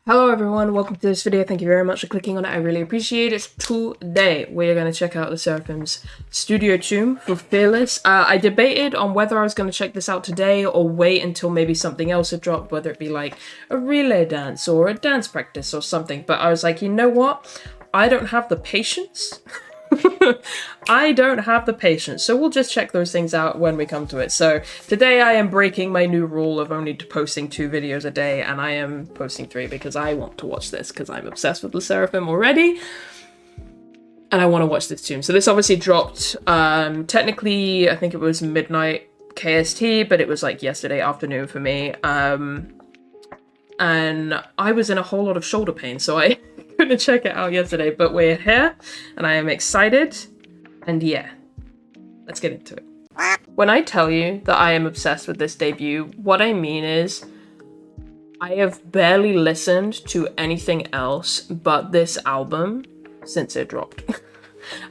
Hello everyone, welcome to this video. Thank you very much for clicking on it. I really appreciate it. Today we're going to check out the SSERAFIM's Studio CHOOM for Fearless. I debated on whether I was going to check this out today or wait until maybe something else had dropped, whether it be like a relay dance or a dance practice or something, but I was like, you know what? I don't have the patience. I don't have the patience, so we'll just check those things out when we come to it. So today I am breaking my new rule of only posting 2 videos a day, and I am posting 3 because I want to watch this because I'm obsessed with the SSERAFIM already and I want to watch this too. So this obviously dropped technically I think it was midnight KST, but it was like yesterday afternoon for me, and I was in a whole lot of shoulder pain, so I couldn't check it out yesterday, but we're here and I am excited, and yeah, let's get into it. When I tell you that I am obsessed with this debut, what I mean is I have barely listened to anything else but this album since it dropped.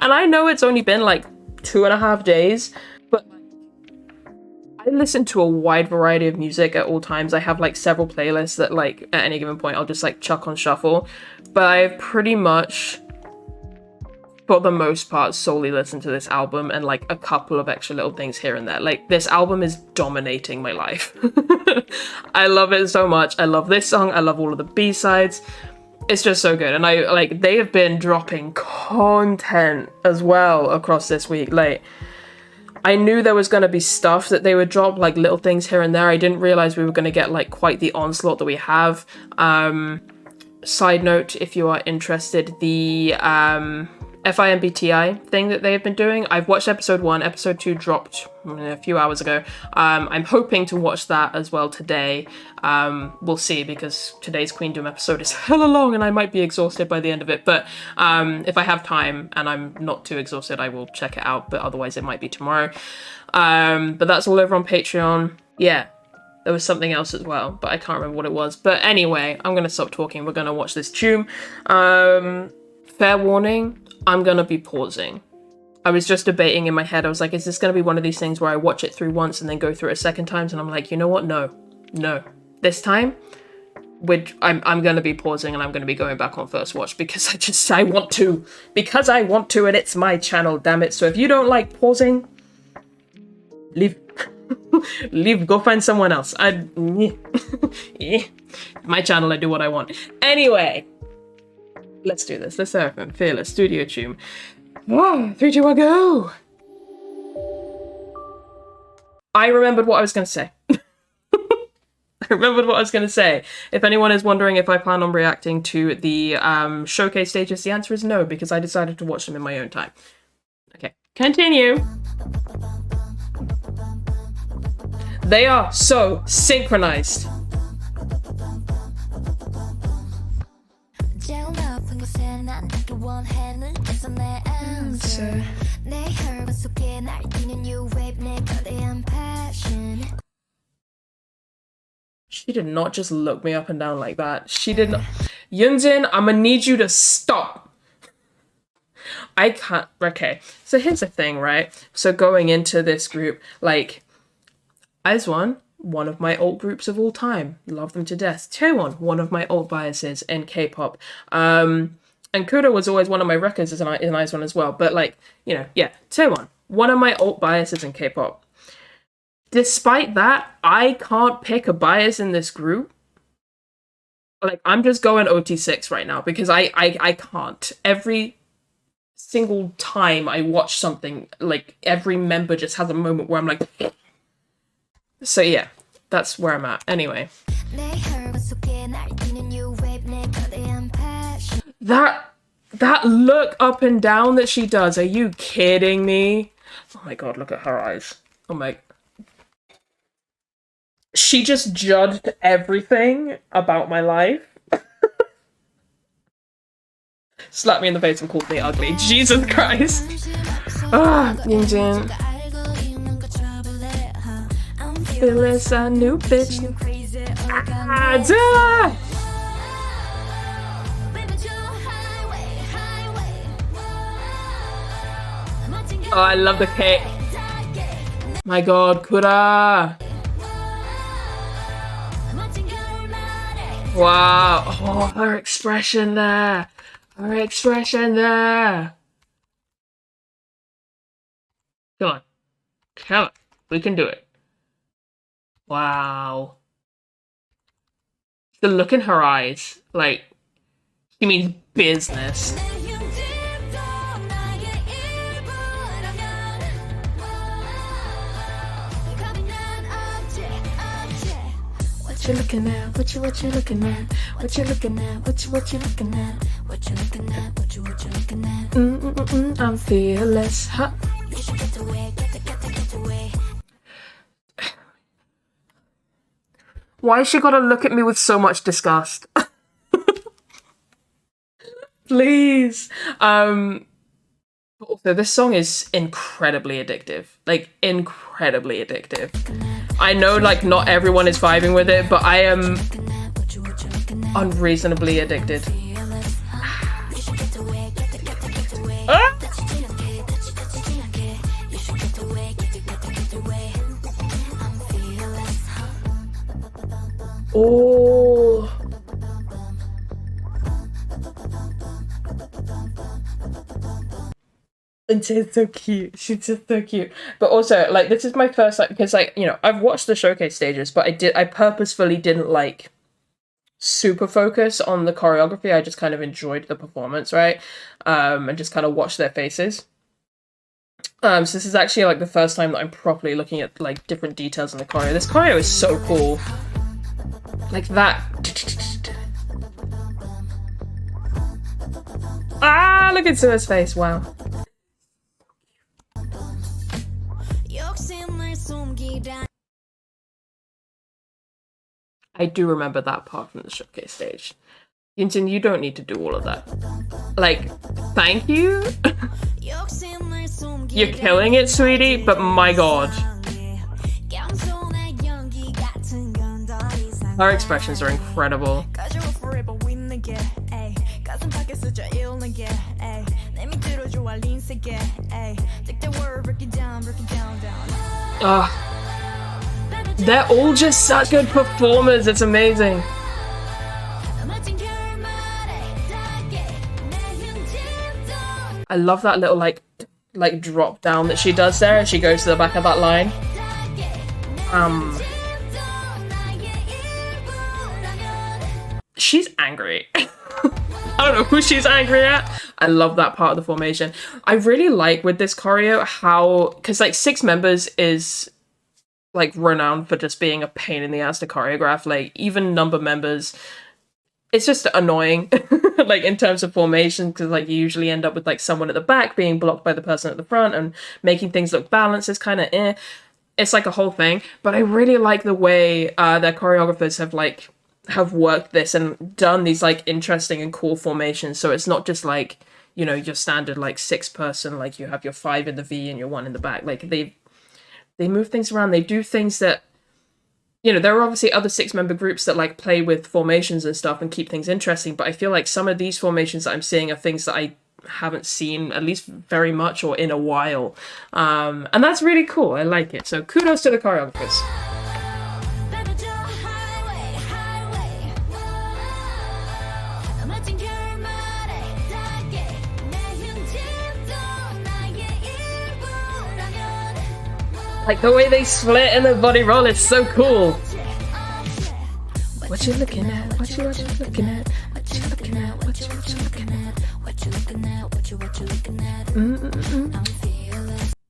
And I know it's only been like 2.5 days, but I listen to a wide variety of music at all times. I have like several playlists that like at any given point I'll just like chuck on shuffle, but I've pretty much for the most part solely listened to this album and like a couple of extra little things here and there. Like this album is dominating my life. I love it so much. I love this song. I love all of the B-sides. It's just so good. And I like they have been dropping content as well across this week. Like I knew there was going to be stuff that they would drop, like little things here and there. I didn't realize we were going to get like quite the onslaught that we have. Side note, if you are interested, the FIMBTI thing that they have been doing, I've watched episode 1, episode 2 dropped a few hours ago. I'm hoping to watch that as well today. We'll see, because today's Queendom episode is hella long and I might be exhausted by the end of it, but if I have time and I'm not too exhausted, I will check it out, but otherwise it might be tomorrow. But that's all over on Patreon. Yeah, there was something else as well, but I can't remember what it was. But anyway, I'm gonna stop talking. We're gonna watch this CHOOM. Fair warning, I'm gonna be pausing. I was just debating in my head. I was like, is this gonna be one of these things where I watch it through once and then go through it a second time? And I'm like, you know what? No. This time, I'm gonna be pausing and I'm gonna be going back on first watch because I want to. Because I want to, and it's my channel, damn it. So if you don't like pausing, leave. Leave, go find someone else. My channel, I do what I want. Anyway, let's do this. Let's SSERAFIM Fearless Studio CHOOM. 3, 2, 1, go! I remembered what I was going to say. If anyone is wondering if I plan on reacting to the showcase stages, the answer is no, because I decided to watch them in my own time. Okay, continue. They are so synchronized. She did not just look me up and down like that. She did not. Yunjin, I'm gonna need you to stop. I can't. Okay, so here's the thing, right? So going into this group, like, IZ*ONE, one of my alt groups of all time. Love them to death. Taewon, one of my alt biases in K-pop. And Kudo was always one of my records in IZ*ONE as well. But like, you know, yeah, Taewon, one of my alt biases in K-pop. Despite that, I can't pick a bias in this group. Like, I'm just going OT6 right now because I can't. Every single time I watch something, like, every member just has a moment where I'm like... So yeah, that's where I'm at. Anyway. That look up and down that she does, are you kidding me? Oh my god, look at her eyes. Oh my... She just judged everything about my life. Slapped me in the face and called me ugly. Jesus Christ. Yingjin. Fearless, a new bitch. Oh, I love the cake. My god, Kura. Wow. Oh, her expression there. Her expression there. Come on. Come on. We can do it. Wow. The look in her eyes. Like, she means business. What you looking at? What you looking at? What you looking at? What you looking at? What you looking at? What you looking at? I'm fearless. Huh? You should get away, get away. Why she gotta look at me with so much disgust? Please. Also, this song is incredibly addictive. Like, incredibly addictive. I know, like, not everyone is vibing with it, but I am unreasonably addicted. Ah! Oh. And she's so cute. She's just so cute. But also, like, this is my first, like, because, like, you know, I've watched the showcase stages, but I purposefully didn't, like, super focus on the choreography. I just kind of enjoyed the performance, right? And just kind of watched their faces. So this is actually, like, the first time that I'm properly looking at, like, different details in the choreo. This choreo is so cool. Like that. Ah, look at Sua's face. Wow. I do remember that part from the showcase stage. Yinjin, you don't need to do all of that. Like, thank you. You're killing it, sweetie, but my god. Her expressions are incredible. They're all just such good performers, it's amazing. I love that little like drop down that she does there as she goes to the back of that line. She's angry. I don't know who she's angry at. I love that part of the formation. I really like with this choreo how, because like 6 members is like renowned for just being a pain in the ass to choreograph. Like even number members, it's just annoying. Like in terms of formation, because like you usually end up with like someone at the back being blocked by the person at the front and making things look balanced is kind of it's like a whole thing. But I really like the way their choreographers have worked this and done these like interesting and cool formations. So it's not just like, you know, your standard like 6-person, like you have your 5 in the V and your 1 in the back. Like they move things around. They do things that, you know, there are obviously other 6-member groups that like play with formations and stuff and keep things interesting. But I feel like some of these formations that I'm seeing are things that I haven't seen at least very much or in a while. And that's really cool. I like it. So kudos to the choreographers. Like the way they split in the body roll is so cool. What you looking at? What you looking at? What you looking at? What you looking at? What you looking at? What you looking at?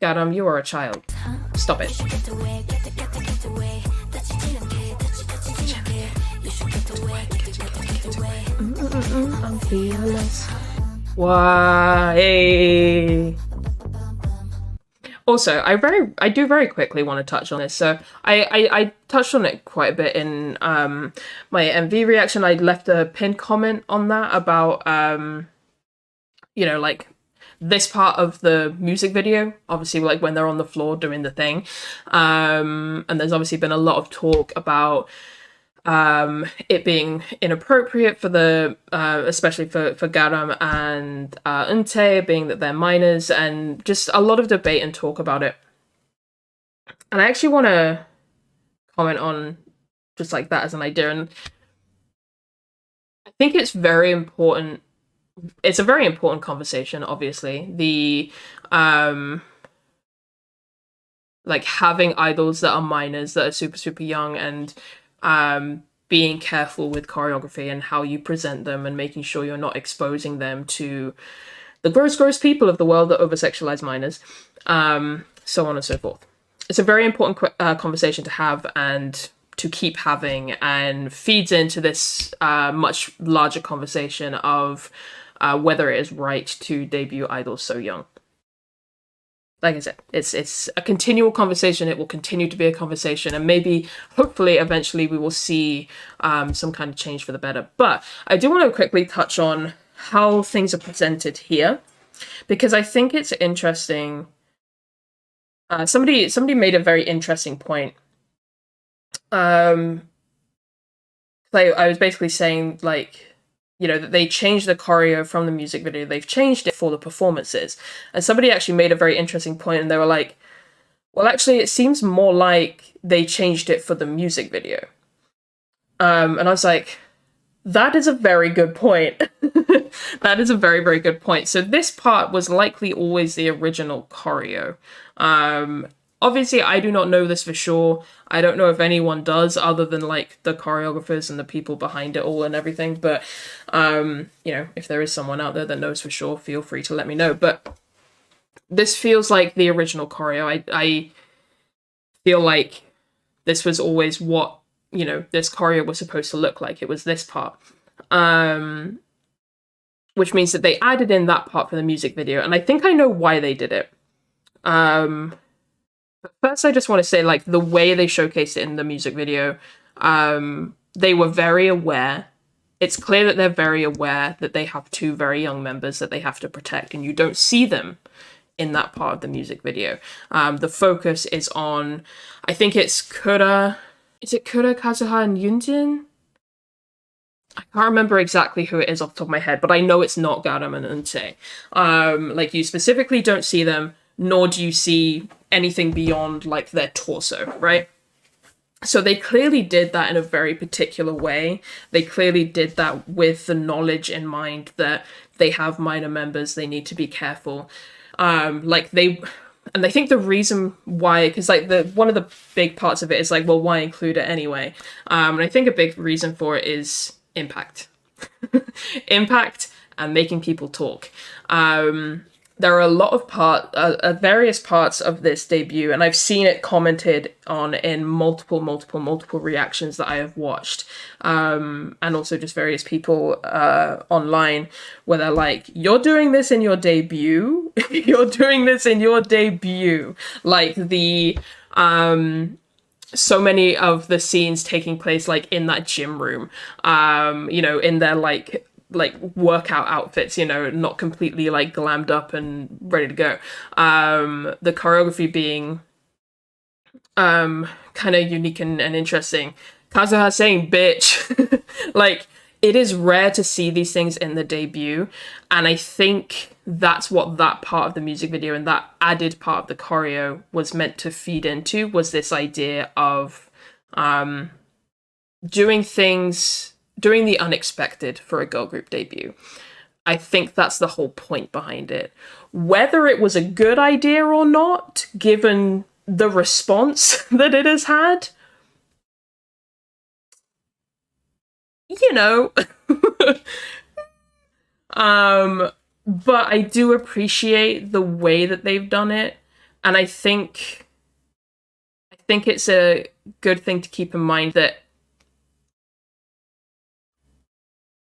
God, you are a child. Stop it. I'm fearless. Why? Also, I do very quickly want to touch on this. So I touched on it quite a bit in my MV reaction. I left a pinned comment on that about you know, like this part of the music video, obviously like when they're on the floor doing the thing. And there's obviously been a lot of talk about it being inappropriate for the especially for Garam and Unte, being that they're minors, and just a lot of debate and talk about it. And I actually want to comment on just like that as an idea, and I think it's very important. It's a very important conversation, obviously. The like having idols that are minors, that are super, super young, and being careful with choreography and how you present them, and making sure you're not exposing them to the gross people of the world that over-sexualize minors, so on and so forth. It's a very important conversation to have and to keep having, and feeds into this much larger conversation of whether it is right to debut idols so young. Like I said, it's a continual conversation. It will continue to be a conversation, and maybe, hopefully, eventually we will see some kind of change for the better. But I do want to quickly touch on how things are presented here, because I think it's interesting. Somebody made a very interesting point. I was basically saying, like, you know, that they changed the choreo from the music video. They've changed it for the performances. And somebody actually made a very interesting point, and they were like, well, actually, it seems more like they changed it for the music video. And I was like, that is a very good point. That is a very, very good point. So this part was likely always the original choreo. Obviously, I do not know this for sure. I don't know if anyone does, other than like the choreographers and the people behind it all and everything. But, you know, if there is someone out there that knows for sure, feel free to let me know. But this feels like the original choreo. I feel like this was always what, you know, this choreo was supposed to look like. It was this part. Which means that they added in that part for the music video. And I think I know why they did it. But first, I just want to say, like, the way they showcased it in the music video, they were very aware. It's clear that they're very aware that they have two very young members that they have to protect, and you don't see them in that part of the music video. The focus is on, I think it's Kura. Is it Kura, Kazuha, and Yunjin? I can't remember exactly who it is off the top of my head, but I know it's not Garam and Unte. Like, you specifically don't see them, nor do you see anything beyond like their torso, right? So they clearly did that in a very particular way. They clearly did that with the knowledge in mind that they have minor members, they need to be careful. And I think the reason why, because like one of the big parts of it is like, well, why include it anyway? And I think a big reason for it is impact. Impact and making people talk. There are a lot of various parts of this debut, and I've seen it commented on in multiple reactions that I have watched, and also just various people online, where they're like, "You're doing this in your debut? You're doing this in your debut?" Like the so many of the scenes taking place like in that gym room, you know, in their like workout outfits, you know, not completely like glammed up and ready to go. The choreography being kind of unique and interesting. Kazuha saying bitch. Like, it is rare to see these things in the debut, and I think that's what that part of the music video and that added part of the choreo was meant to feed into, was this idea of doing the unexpected for a girl group debut. I think that's the whole point behind it. Whether it was a good idea or not, given the response that it has had, you know. But I do appreciate the way that they've done it, and I think it's a good thing to keep in mind that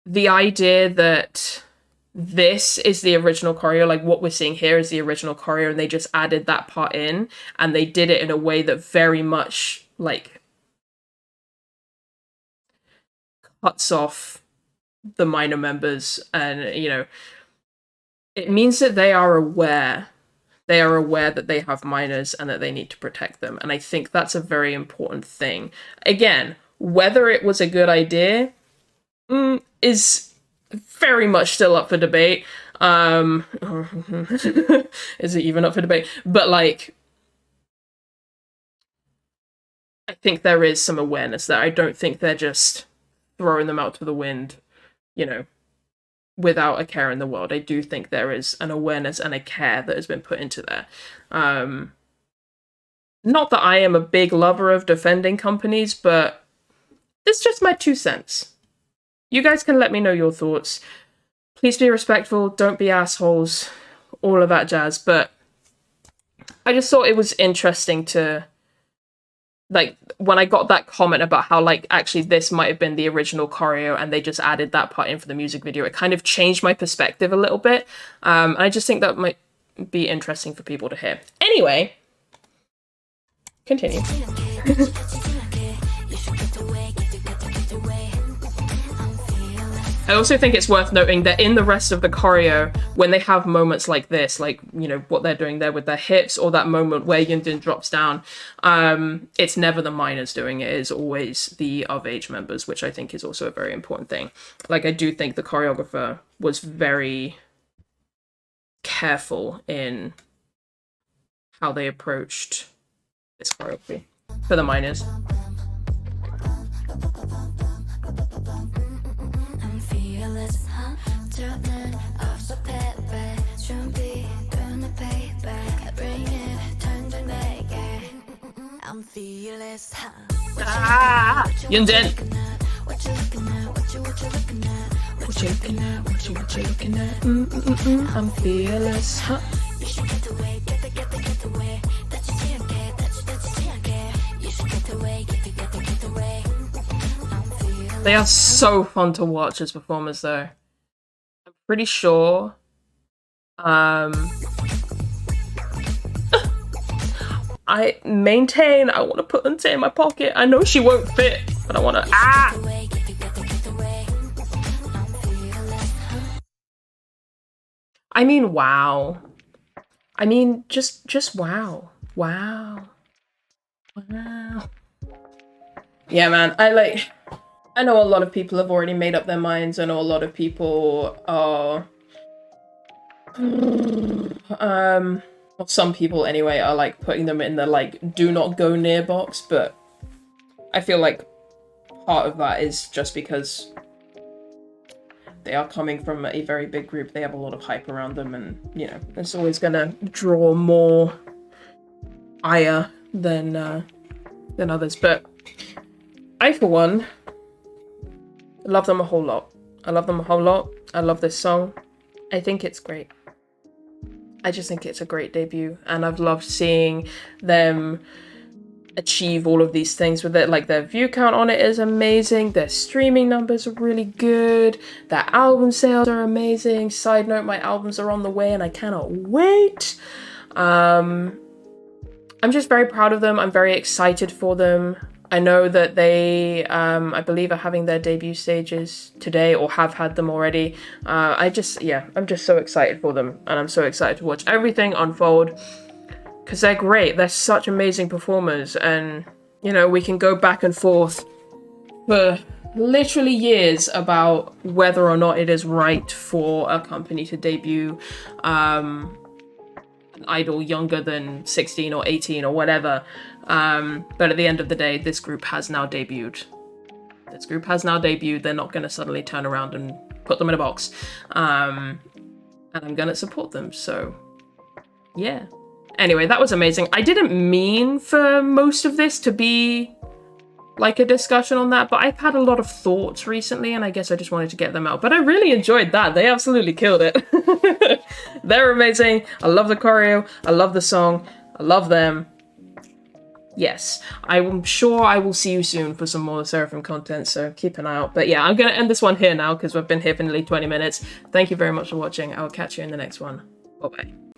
the idea that this is the original choreo, like what we're seeing here is the original choreo, and they just added that part in, and they did it in a way that very much like cuts off the minor members, and, you know, it means that they are aware. They are aware that they have minors and that they need to protect them. And I think that's a very important thing. Again, whether it was a good idea is very much still up for debate. Is it even up for debate? But like, I think there is some awareness there. I don't think they're just throwing them out to the wind, you know, without a care in the world. I do think there is an awareness and a care that has been put into there. Not that I am a big lover of defending companies, but it's just my 2 cents. You guys can let me know your thoughts. Please be respectful, don't be assholes, all of that jazz. But I just thought it was interesting to, like, when I got that comment about how, like, actually this might have been the original choreo and they just added that part in for the music video, it kind of changed my perspective a little bit. I just think that might be interesting for people to hear. Anyway, continue. I also think it's worth noting that in the rest of the choreo, when they have moments like this, like, you know, what they're doing there with their hips, or that moment where Yundin drops down, it's never the minors doing it. It's always the of-age members, which I think is also a very important thing. Like, I do think the choreographer was very careful in how they approached this choreography for the minors. Ah, Yunjin. What you looking at? I'm fearless, huh? They are so fun to watch as performers, though. I'm pretty sure. I maintain I want to put Unta in my pocket. I know she won't fit, but I want to. Ah! I mean, wow. I mean, just wow. Wow. Wow. Yeah, man. I know a lot of people have already made up their minds. I know a lot of people are well, some people anyway are like putting them in the like do not go near box, but I feel like part of that is just because they are coming from a very big group. They have a lot of hype around them, and you know, it's always gonna draw more ire than others. But I, for one, love them a whole lot. I love them a whole lot. I love this song. I think it's great. I just think it's a great debut, and I've loved seeing them achieve all of these things with it. Like, their view count on it is amazing, their streaming numbers are really good, their album sales are amazing. Side note, my albums are on the way and I cannot wait. I'm just very proud of them. I'm very excited for them. I know that they, I believe, are having their debut stages today, or have had them already. I'm just so excited for them, and I'm so excited to watch everything unfold, because they're great. They're such amazing performers, and, you know, we can go back and forth for literally years about whether or not it is right for a company to debut an idol younger than 16 or 18 or whatever. But at the end of the day, this group has now debuted. They're not going to suddenly turn around and put them in a box. And I'm going to support them. So, yeah. Anyway, that was amazing. I didn't mean for most of this to be like a discussion on that, but I've had a lot of thoughts recently, and I guess I just wanted to get them out. But I really enjoyed that. They absolutely killed it. They're amazing. I love the choreo. I love the song. I love them. Yes, I'm sure I will see you soon for some more SSERAFIM content, so keep an eye out. But yeah, I'm going to end this one here now because we've been here for nearly 20 minutes. Thank you very much for watching. I will catch you in the next one. Bye-bye.